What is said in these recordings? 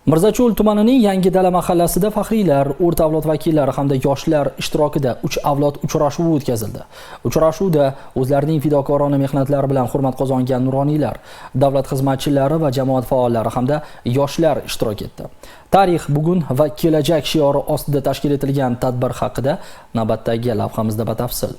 Mirzacho'l tumanining Yangidala mahallasida faxriylar, o'rta avlod vakillari hamda yoshlar ishtirokida 3 avlod uchrashuvi o'tkazildi. Uchrashuvda o'zlarining fidokorona mehnatlari bilan hurmat qozongan nuroniylar, davlat xizmatchilari va jamoat faollari hamda yoshlar ishtirok etdi. Tarix, bugun va kelajak shiori ostida tashkil etilgan tadbir haqida navbatdagi lavhamizda batafsil.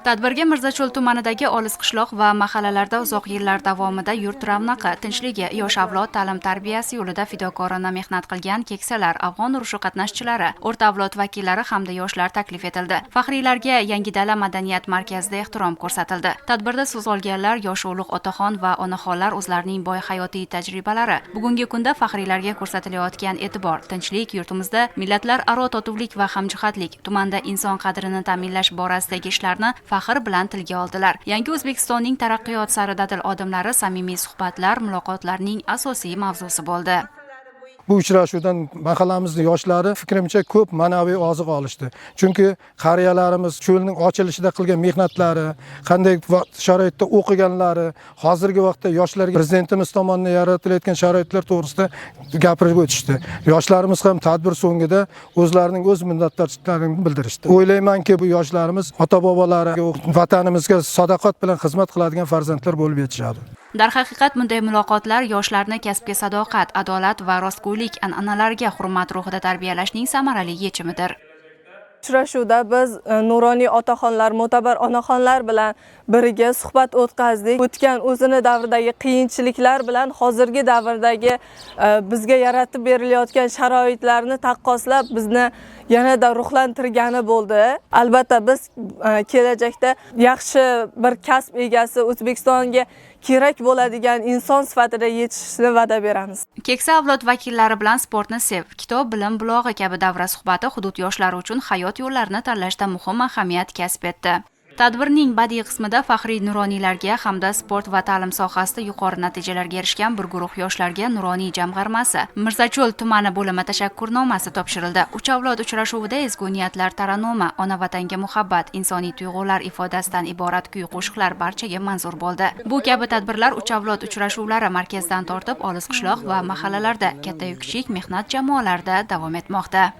Tadbirga Mirzacho'l tumanidagi olis qishloq va mahallalarda uzoq yillar davomida yurt ravnaqi, tinchligi, yosh avlod ta'lim-tarbiyasi yo'lida fidokorona mehnat qilgan keksalar, afg'on urushi qatnashchilari, o'rta avlod vakillari hamda yoshlar taklif etildi. Faxriylarga Yangidala madaniyat markazida ehtirom ko'rsatildi. Tadbirda so'z olganlar yosh ulug' otaxon va onaxonlar o'zlarining boy hayotiy tajribalari, bugungi kunda faxriylarga ko'rsatilayotgan e'tibor, tinchlik, yurtimizda millatlar aro totuvlik va hamjihatlik, tumanda inson qadrini ta'minlash borasidagi ishlarni faxr bilan tilga oldilar. Yangi O'zbekistonning taraqqiyot sari dadil odimlari, samimiy suhbatlar, muloqotlarning asosiy mavzusi bo'ldi. Bu uchrashuvdan mahallamizning yoshlari fikrimcha ko'p ma'naviy oziq olishdi. Chunki qariyalarimiz cho'lning ochilishida qilgan mehnatlari, qanday sharoitda o'qiganlari, hozirgi vaqtda yoshlarga prezidentimiz tomonidan yaratilayotgan sharoitlar to'g'risida gapirib o'tishdi. Yoshlarimiz ham tadbir so'ngida o'zlarining o'z minnatdorchiligini bildirishdi. O'ylaymanki, bu yoshlarimiz ota-bobolariga, vatanimizga sadoqat bilan xizmat qiladigan farzandlar bo'lib yetishadi. Darhaqiqat bunday muloqotlar yoshlarni kasbga sadoqat, adolat va rostgo'ylik an'analariga hurmat ruhida tarbiyalashning samarali yechimidir. Uchrashuvda biz nuroniy otaxonlar, mo'tabar onaxonlar bilan birga suhbat o'tkazdik. O'tgan o'zini davridagi qiyinchiliklar bilan hozirgi davrdagi bizga yaratib berilayotgan sharoitlarni taqqoslab, bizni yanada ruhlantirgani bo'ldi. Albatta biz kelajakda yaxshi bir kasb egasi, O'zbekistonga kerak bo'ladigan inson sifatida yetishishni va'da beramiz. Keksa avlod vakillari bilan sportni sev, kitob, bilim bulog'i kabi davra suhbati hudud yoshlari uchun hayot yo'llarini tanlashda muhim ahamiyat kasb etdi. Tadbirning badiiy qismida faxriy nuroniylarga hamda sport va ta'lim sohasida yuqori natijalarga erishgan bir guruh yoshlarga nuroniy jamg'armasi Mirzacho'l tumani bo'limi tashakkurnomasi topshirildi. 3 avlod uchrashuvida ezgu niyatlar taranoma, ona vatanga muhabbat, insoniy tuyg'ular ifodasidan iborat kuy-qo'shiqlar barchaga manzur bo'ldi. Bu kabi tadbirlar 3 avlod uchrashuvlari markazdan tortib olis qishloq va mahallalarda, katta-yu kichik mehnat jamoalarida davom etmoqda.